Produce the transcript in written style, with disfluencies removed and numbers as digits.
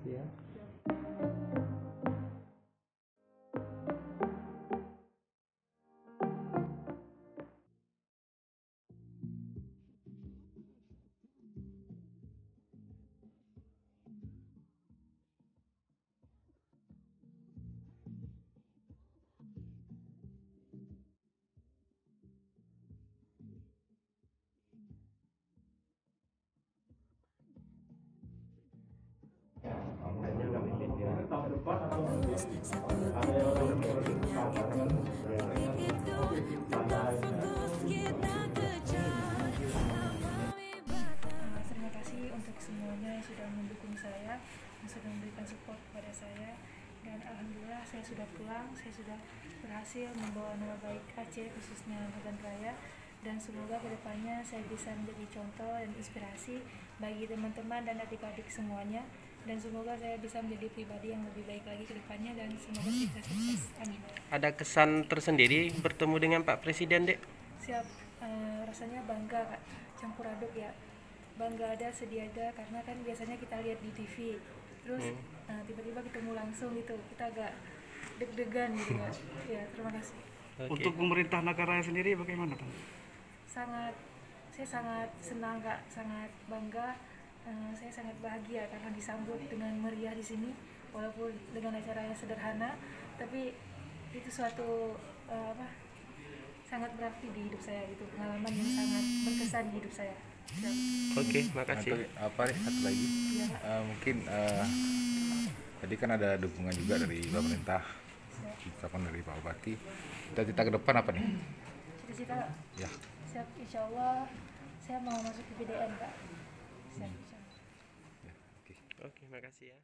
kasih ya. Terima kasih untuk semuanya yang sudah mendukung saya, yang sudah memberikan support kepada saya, dan alhamdulillah saya sudah pulang, saya sudah berhasil membawa nama baik Aceh khususnya Medan Raya, dan semoga kedepannya saya bisa menjadi contoh dan inspirasi bagi teman-teman dan adik-adik semuanya, dan semoga saya bisa menjadi pribadi yang lebih baik lagi ke depannya, dan semoga kita sukses. Amin. Ada kesan tersendiri bertemu dengan Pak Presiden, Dek? Siap, rasanya bangga Kak, campur aduk ya, bangga ada sedih ada, karena kan biasanya kita lihat di TV terus tiba-tiba ketemu langsung gitu, kita agak deg-degan gitu Kak. Ya, terima kasih. Untuk pemerintah negara sendiri bagaimana, Bang? Saya sangat senang Kak, sangat bangga. Saya sangat bahagia karena disambut dengan meriah di sini, walaupun dengan acara yang sederhana, tapi itu suatu sangat berarti di hidup saya, gitu, pengalaman yang sangat berkesan di hidup saya. Oke, makasih. Satu lagi, Ya, mungkin tadi kan ada dukungan juga dari pemerintah, ucapan dari Pak Bupati. Cita-cita ke depan apa nih? cita-cita Ya. siap, insya Allah saya mau masuk ke PDN Kak. Siap, insya Allah. Oke, makasih ya.